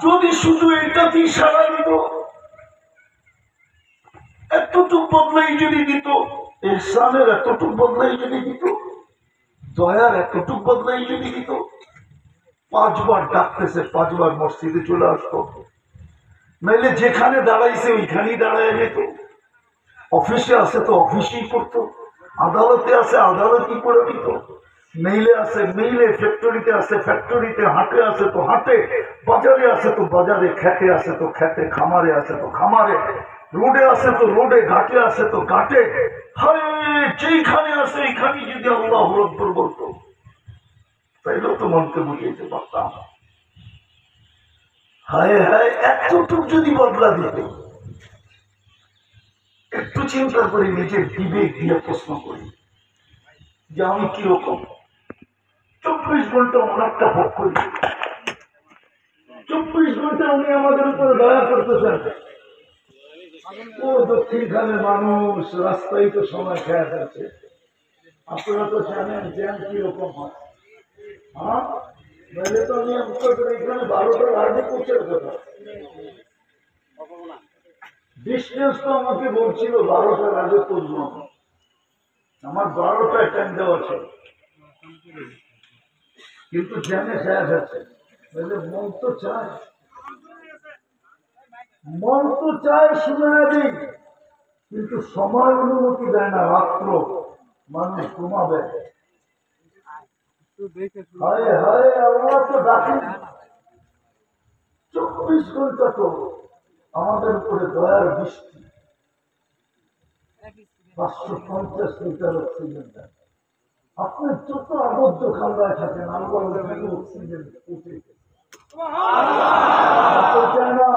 যদি শুধু এটাতেই সারা দিত, এতটুক বদলাই যদি দিত, ইহসানের এতটুক বদলাই যদি দিত, দয়ার এতটুক বদলাই যদি দিত, 5 বার ডাকতেছে 5 বার মসজিদে চলে আসতো, নাইলে যেখানে দাঁড়াইছে ওইখানেই দাঁড়ায় যেত, অফিসে আছে তো অফিসেই করতো, আদালতে আছে আদালতই করে দিত, মেইলে আছে মেইলে, ফ্যাক্টরিতে আছে ফ্যাক্টরিতে, হাটে আছে তো হাটে, বাজারে আছে তো বাজারে, খেতে আছে তো খেতে, খামারে আছে তো খামারে, রোডে আছে তো রোডে, ঘাটে আছে তো ঘাটে। হায়, যেইখানে আছে এইখানে যদি আল্লাহু আকবার বলতো, তাইলেও তো মনকে বুঝাইতে পারতাম। হায় হায়, এতটুকু যদি বদলা দিত। একটু চিন্তা করি, নিজের বিবেক দিয়ে প্রশ্ন করি যে আমি কিরকম। 24 ঘন্টা ওনারটা ভোগ করি, 24 ঘন্টা উনি আমাদের উপরে দয়া করতেছেন। ও দক্ষিণখানের মানুষ রাস্তায় তো সময় খেয়ে যাচ্ছে, আপনারা তো জানেন জ্যাম কিরকম হয়। হ্যাঁ, নাহলে তো আমি এখানে 12টার আগে পৌঁছার কথা। ডিস্টেন্স তো আমাকে বলছিল 12টার আগে পৌঁছবো, আমার 12টায় টাইম দেওয়া ছিল, কিন্তু জ্যামে খেয়ে যাচ্ছে। মন তো চায়, মন তো চায় শুনে দিই, কিন্তু সময় অনুমতি দেয় না। রাত্র মানুষ ঘুমাবে। হায় হায়, আমরা তো ডাকি 24 ঘন্টা তো আমাদের উপরে দয়ার বৃষ্টি। 550 লিটার অক্সিজেন দেয়। আপনি যত আবদ্ধ খান্দায় থাকেন, আল্লাহ অক্সিজেন উঠে না।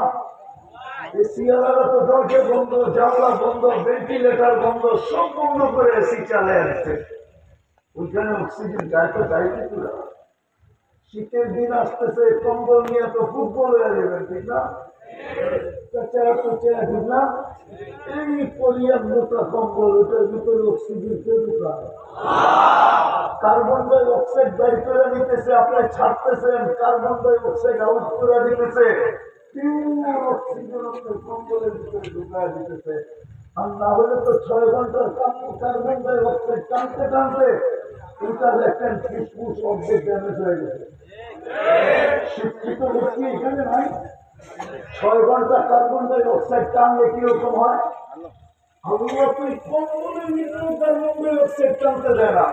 এসি আলাদা তো দরজা বন্ধ, জানলা বন্ধ, ভেন্টিলেটার বন্ধ, সব বন্ধ করে এসি চালিয়ে আসছে। ওইখানে অক্সিজেন যায় তো যায় কি পুরা। শীতের দিন আসতেছে, কম্বল নিয়ে তো ফুটবল হয়ে যাবেন, ঠিক না? ঠিক না? এই পরিয়ার মোটা কম্বল, ওটার ভিতরে অক্সিজেন কে ঢুকায়? কার্বন ডাই অক্সাইড বের করে নিতেছে, আপনি ছাড়তেছেন, কার্বন ডাই অক্সাইড আউট করে দিতেছে, অক্সিজেন আপনার কম্বলের ভিতরে ঢুকায় দিতেছে। আর না হলে তো 6 ঘন্টার কার্বন ডাই অক্সাইড টানতে টানতে এটা দেখেন ফুসফুস অর্ধেক ড্যামেজ হয়ে গেছে। শিক্ষিত ব্যক্তি এখানে নাই। 6 ঘন্টা কার্বন ডাই অক্সাইড টানলে কিরকম হয়? আল্লাহ তুই কম্বলের ভিতরে কার্বন ডাই অক্সাইড টানতে দেয় না।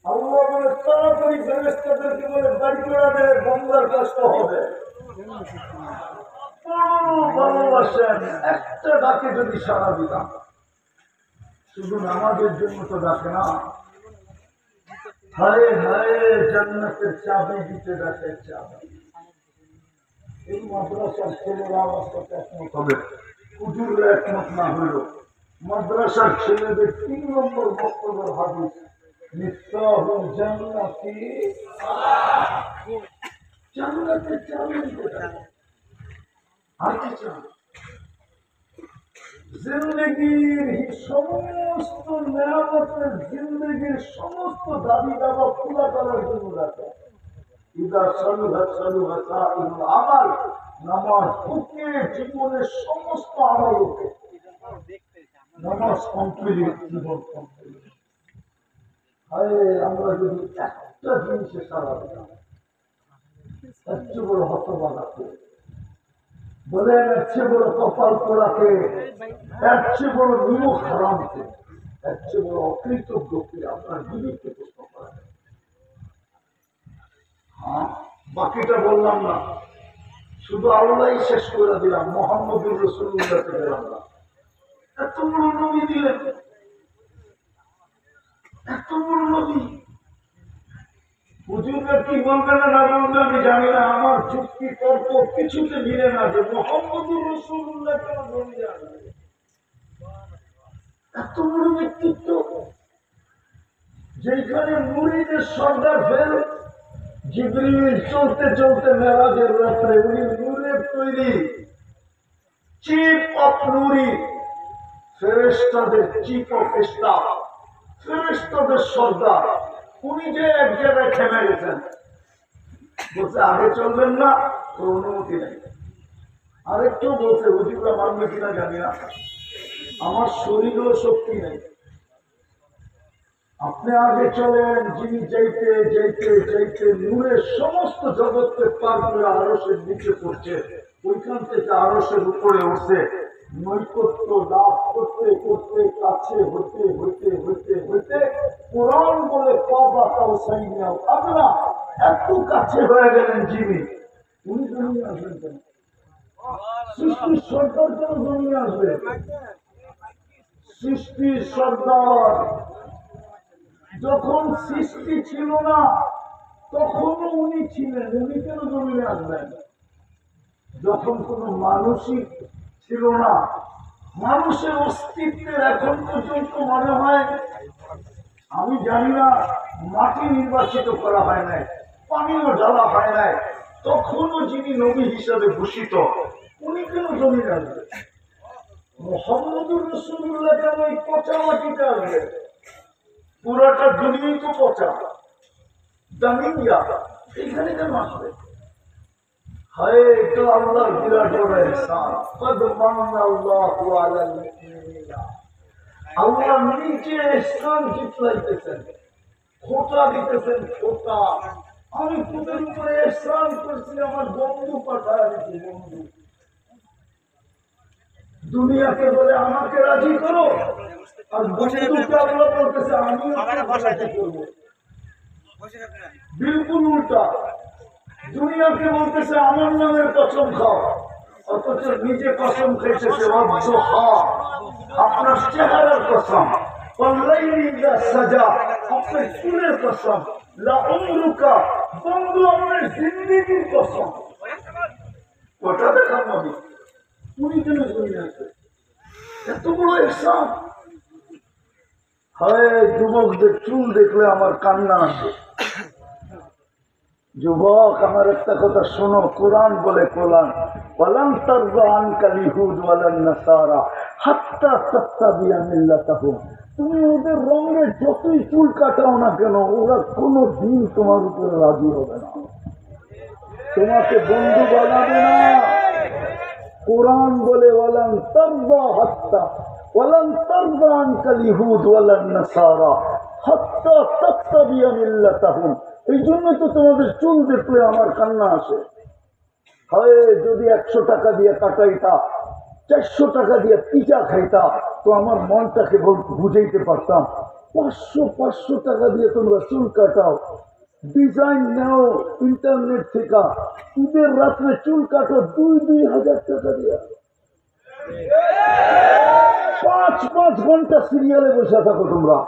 আল্লাহ বলে তাড়াতাড়ি ফেরেশতাদেরকে বলে বাড়ি করে দেয়, বন্দার কষ্ট হবে। ভালোবাসেন, একটা ডাকে যদি সারা দিতাম। শুধু নামাজের জন্য তো ডাকে না। হায় হায়, জান্নাতের চাবি দিতে ডাকে, চাবি। এই মাদ্রাসার ছেলেরা আমার সাথে একমত হবে, হুজুররা একমত না হইল। মাদ্রাসার ছেলেদের 3 নম্বর বক্তব্যের হাদিস, মিফতাহুল জান্নাতি জান্নাতের চাবি দিতে ডাকে। আর কি চান? জিন্দগির সমস্ত নিয়ামতের, জিন্দগির সমস্ত দাবি দাবা পুরা করার জন্য রাখে। ইদা সালুহা সালুহা সাইরুল আমাল, নামাজ ওকে জীবনের সমস্ত আমল ওকে। নামাজ কমপ্লিট, জীবন কমপ্লিট। হায়, আমরা যদি একটা জিনিসে সারা দিতাম, এর চেয়ে বড় হতভাগাকে বলেন, এর চেয়ে বড় কপাল পোড়াকে, এর চেয়ে বড় নিমুখ হারামকে, এর চেয়ে বড় অকৃতজ্ঞকে আপনার বিবেককে প্রশ্ন করেন। হ্যাঁ, বাকিটা বললাম না, শুধু আল্লাহ শেষ করে দিলাম, মুহাম্মদুর রাসূলুল্লাহকে দিলাম না। এত বড় নবী দিলেন, এত বড় নবী। হুজুররা কি বলবে না না বলবে আমি জানি না, আমার যুক্তি তর্ক কিছুতে মিলে না যে মুহাম্মদুর রাসূলুল্লাহ কেন নবী আনবে। এত বড় ব্যক্তিত্ব, যেখানে মুরিদের সর্দার ফেল জিবরিল চলতে চলতে মেরাজের রাত্রে, উনি নূরের তৈরি, চিফ অফ নুরি, ফেরেশতাদের চিফ অফ স্টাফ, ফেরেশতাদের সর্দার, উনি যে এক জায়গায় থেমে গেছেন। বলছে আগে চলবেন না, তো অনুমতি নেই। আরেকটু বলছে হুজুররা মানবে কিনা জানি না, আমার শরীরেও শক্তি নেই। আপনি আগে চলেন, যিনি যাইতে যাইতে যাইতে নূরের সমস্ত জগৎকে পার করে আরশের নিচে পড়ছে, ওইখান থেকে আরশের উপরে উঠছে, নৈকট্য লাভ করতে করতে কাছে হইতে হইতে হইতে হইতে কোরআন বলে পাবা তাও সাইনিয়াও আপনা এত কাছে হয়ে গেলেন যিনি, উনি জমিয়ে আসবেন কেন? সৃষ্টির সর্দার কেন জমিয়ে আসবে? সৃষ্টির সর্দার যখন সৃষ্টি ছিল না তখনও উনি ছিলেন, উনি কেন জমিনে আসবেন? যখন কোনো মানুষই ছিল না, মানুষের অস্তিত্বের এখন পর্যন্ত মনে হয়, আমি জানি না, মাটি নির্বাচিত করা হয় নাই, পানিও ঢালা হয় নাই, তখনও যিনি নবী হিসাবে ঘোষিত, উনি কেন জমিনে আসবেন? মুহাম্মদুর রাসূলুল্লাহ কেন এই পচা মাটিতে আসবে? পুরাটা দুনিয়াই তো পচা, দামিয়া, এখানে কেন আসবে? হায়, এটা আল্লাহর বিরাট বড় ইহসান। কদ মান্নাল্লাহু আলাল মুমিনিনা, আল্লাহ নিজে ইহসান জিতলাইতেছেন, খোঁটা দিতেছেন, খোঁটা। আমি তোদের উপরে ইহসান করছি, আমার বন্ধু পাঠায় দিচ্ছি, বন্ধু। দুনিয়াকে বলে আমাকে রাজি করো, আর বন্ধুকে আল্লাহ বলতেছে আমিও রাজি করবো। বিলকুল উল্টা, দুনিয়াকে বলতেছে আমার নামের কসম খাও, অথচ নিজে কসম খাইতেছে আপনার চেহারার কসম, সাজা আপনার চুলের কসম, বন্ধু আপনার জিন্দিগির কসম। ওটা দেখাম আমি, উনি কেন শুনে আছে? এত বড় ইহসান। হয় যুবকদের চুল দেখলে আমার কান্না আসে। যুবক, আমার একটা কথা শোনো, কোরআন বলে, কোরআন ওয়ালান তারযা আনকাল ইয়াহুদ ওয়ালান নাসারা হাত্তা তাত্তাবিয়া মিল্লাতাহুম, তুমি ওদের রঙে যতই চুল কাটাও না কেন, ওরা কোনো দিন তোমার উপরে রাজি হবে না, তোমাকে বন্ধু বানাবে না। কোরআন বলে ওয়ালান তারযা হাত্তা ওয়ালান তারযা আনকাল ইয়াহুদ ওয়ালান নাসারা হাত্তা তাত্তাবিয়া মিল্লাতাহুম। এই জন্য তো তোমাদের চুল দেখলে আমার কান্না আসে। হয় যদি 100 টাকা দিয়ে কাটাইতা, 400 টাকা দিয়ে পিঠা খাইতা, তো আমার মনটাকে বুঝাইতে পারতাম। 500 টাকা দিয়ে তোমরা চুল কাটাও, ডিজাইন নাও ইন্টারনেট থেকে, ঈদের রাত্রে চুল কাটো 2,000 টাকা দিয়ে, 5 ঘন্টা সিরিয়ালে বসে থাকো তোমরা।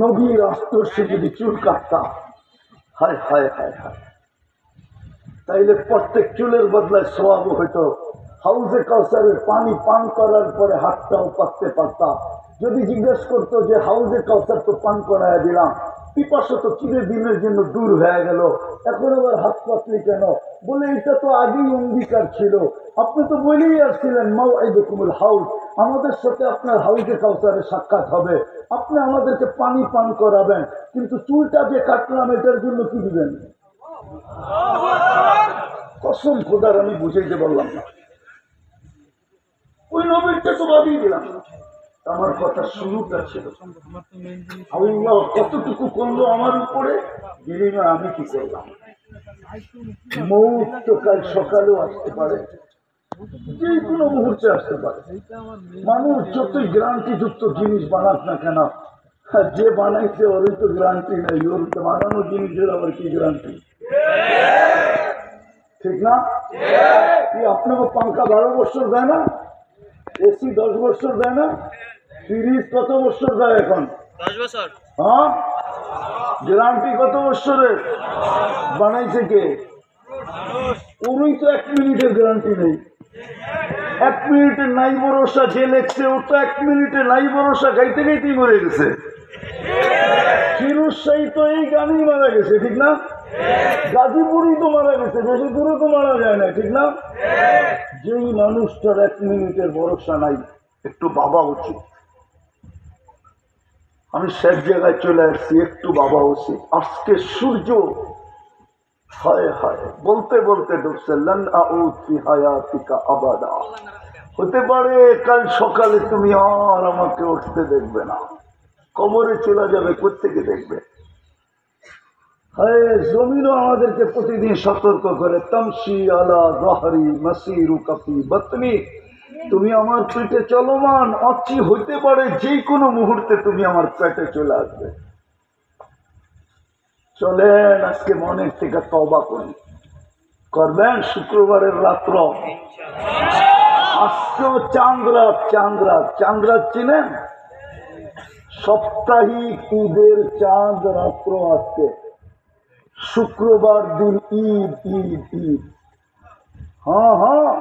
নবীর আস্তর্ষে যদি চুল কাটতাম, হায় হায় হায় হায়, তাইলে প্রত্যেক চুলের বদলায় সওয়াব হইতো। হাউজে কাউসারের পানি পান করার পরে হাতটাও পাততে পারতাম। যদি জিজ্ঞেস করতো যে হাউজে কাউসার তো পান করায় দিলাম, পিপাসা তো চিরদিনের জন্য দূর হয়ে গেল, এখন আবার হাত পাতলি কেন? বলে এটা তো আগেই অঙ্গীকার ছিল, আপনি তো বলেই আসছিলেন মাওইদুকুমুল হাউজ, আমাদের সাথে আপনার হাউজে কাউসারের সাক্ষাৎ হবে, আপনি আমাদেরকে পানি পান করাবেন, কিন্তু চুলটা যে কাটলাম এটার জন্য কি দিবেন? কসম খোদার আমি বুঝাইতে বললাম না, ওই নবীরটা তো বাদিয়ে দিলাম। আমার কথা শুরুটা ছিল আল্লাহ কতটুকু করলো আমার উপরে, বিনিময়ে আমি কি করলাম। মৌত তো কাল সকালেও আসতে পারে, যে কোনো মুহূর্তে আসতে পারে। মানুষ যতই গ্যারান্টি যুক্ত জিনিস বানাক না কেন, যে বানাইছে ওরই তো গ্যারান্টি নেই, ওর তো বানানো জিনিসের আবার কি গ্যারান্টি? ঠিক না? কি আপনাকে পাঙ্খা 12 বছর দেয় না? এসি 10 বছর দেয় না? ফ্রিজ কত বছর দেয় এখন? 10 বছর। হ্যাঁ, গ্যারান্টি কত বছরের? বানাইছে কে? ওরই তো 1 মিনিটের গ্যারান্টি নেই। 1 মিনিটে নাই ভরসা, যে লেখছে ও তো 1 মিনিটে নাই ভরসা গাইতে গাইতেই মরে গেছে। ফিরোজ শাহী তো এই গানেই মারা গেছে, ঠিক না? গাজীপুরই তো মারা গেছে, বেশি দূরে তো মারা যায় না, ঠিক না? যেই মানুষটার 1 মিনিটের ভরসা নাই, একটু ভাবা উচিত। আমি শেষ জায়গায় চলে আসছি, একটু ভাবা উচিত। আজকে সূর্য হায় হায়, বলতে বলতে ঢুকছে লান আউদ ফি হায়াতিকা আবাদা। হতে পারে কাল সকালে তুমি আর আমাকে উঠতে দেখবে না, কবরে চলে যাবে, কোত্থেকে দেখবে? হায়, জমিনও আমাদেরকে প্রতিদিন সতর্ক করে, তামশি আলা যাহরি মাসিরুকা ফি বাতনি, তুমি আমার পেটে চলমান, অচি হইতে পারে যে কোনো মুহূর্তে তুমি আমার পেটে চলে আসবে। চলেন আজকে মনের থেকে তওবা করি। করবেন শুক্রবারের রাত্র, আজকেও চাঁদ রাত। চাঁদ রাত, চাঁদ রাত চিনেন? সাপ্তাহিক ঈদের চাঁদ রাত্র আজকে, শুক্রবার দিন ঈদ ঈদ ঈদ। হ্যাঁ হ্যাঁ,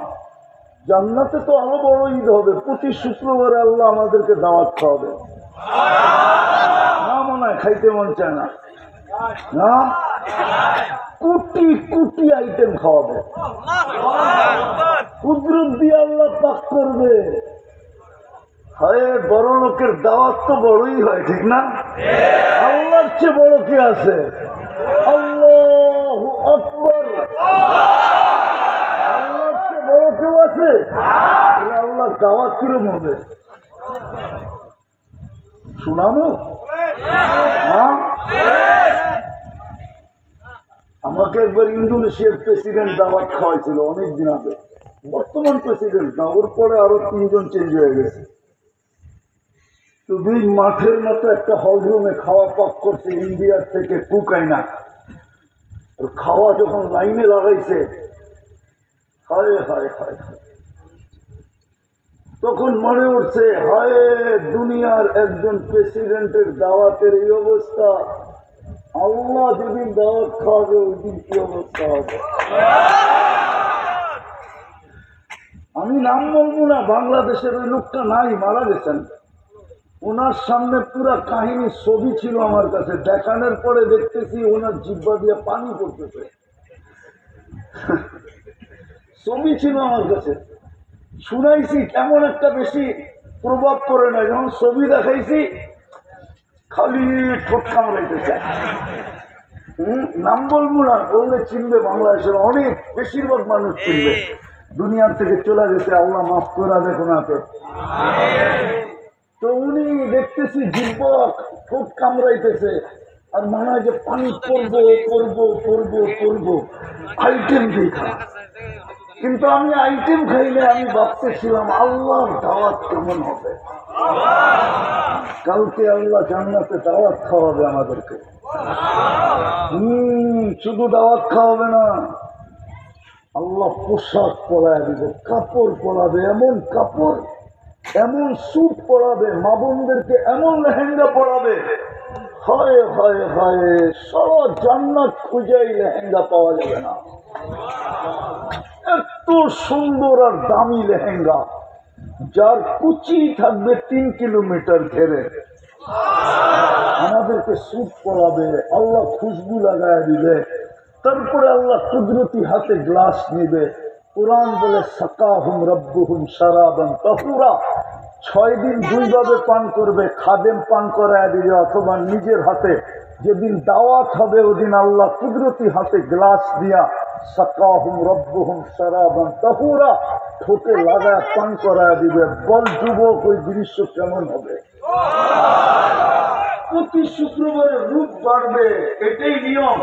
জান্নাতে তো আরো বড় ঈদ হবে। প্রতি শুক্রবারে আল্লাহ আমাদেরকে দাওয়াত খাওয়াবে না, মনে হয় খাইতে মন চায় না, না কোটি কোটি আইটেম খাওয়াবে, কুদরত দিয়ে আল্লাহ পাক করবে। হয় বড় লোকের দাওয়াত তো বড়ই হয়, ঠিক না? আল্লাহর চেয়ে বড় কি আছে? আল্লাহু আকবার। আল্লাহর চেয়ে বড় কেউ আছে? আল্লাহর দাওয়াত কিরম হবে শুনানো? আমাকে একবার ইন্দোনেশিয়ার প্রেসিডেন্ট দাওয়াত খাওয়াইছিল অনেকদিন আগে। বর্তমান প্রেসিডেন্ট না, ওর পরে আরো 3 জন চেঞ্জ হয়ে গেছে। তুমি মাঠের মতো একটা হল রুমে খাওয়া পাক করছে ইন্ডিয়ার থেকে কুকাইনা। খাওয়া যখন লাইনে লাগাইছে, হায় হায় হায়, তখন মনে উঠছে হায় দুনিয়ার একজন প্রেসিডেন্টের দাওয়াতের এই অবস্থা, আল্লাহ যেদিন দাওয়াত খাওয়াবে ওই দিন কি অবস্থা হবে। আমি নাম বলবো না, বাংলাদেশের ওই লোকটা নাই, মারা গেছেন। ওনার সামনে পুরা কাহিনী ছবি ছিল আমার কাছে, দেখানোর পরে দেখতেছি ওনার জিহ্বা দিয়ে পানি পড়তেছে। ছবি ছিল আমার কাছে, শুনাইছি, কেমন একটা বেশি প্রভাব পড়ে না। যখন ছবি দেখাইছি খালি ঠোঁট কামড়াইতেছে। নাম বলবো না, বললে চিনবে, বাংলাদেশের অনেক বেশিরভাগ মানুষ চিনবে। দুনিয়ার থেকে চলে গেছে, আল্লাহ মাফ করা দেখো না। তো উনি দেখতেছি জিহ্বা ঠোঁট কামড়াইতেছে, আর মনে হয় যে পানি পড়বো পড়বো পড়বো পড়বো, আইটেম দেখা। কিন্তু আমি আইটেম খাইলে আমি ভাবতেছিলাম আল্লাহর দাওয়াত কেমন হবে। কালকে আল্লাহ জান্নাতে দাওয়াত খাওয়াবে আমাদেরকে। শুধু দাওয়াত খাওয়াবে না, আল্লাহ পোশাক পরায় দিবে, কাপড় পরাবে, এমন কাপড়, এমন স্যুট পরাবে, মা বোনদেরকে এমন লেহেঙ্গা পরাবে, হায় হায় হায়, সারা জান্নাত খুঁজেই লেহেঙ্গা পাওয়া যাবে না। এত সুন্দর আর দামি লেহেঙ্গা, যার কুচি থাকবে 3 কিলোমিটার ঘেরে। আমাদেরকে স্যুট পরাবে, আল্লাহ খুশবু লাগায় দিবে, তারপরে আল্লাহ কুদরতি হাতে গ্লাস নিবে। কুরআন বলে সাকাহুম রব্বুহুম শারাবান তাহুরা, 6 দিন 2 ভাবে পান করবে, খাদেম পান করায় দিবে অথবা নিজের হাতে। যেদিন দাওয়াত হবে ওদিন আল্লাহ কুদরতি হাতে গ্লাস দিয়া সাকাহুম রব্বুহুম শারাবান তাহুরা ঠোঁটে লাগায় পান করায় দিবে। বল যুবক, ওই দৃশ্য কেমন হবে? প্রতি শুক্রবারে রূপ বাড়বে, এটাই নিয়ম।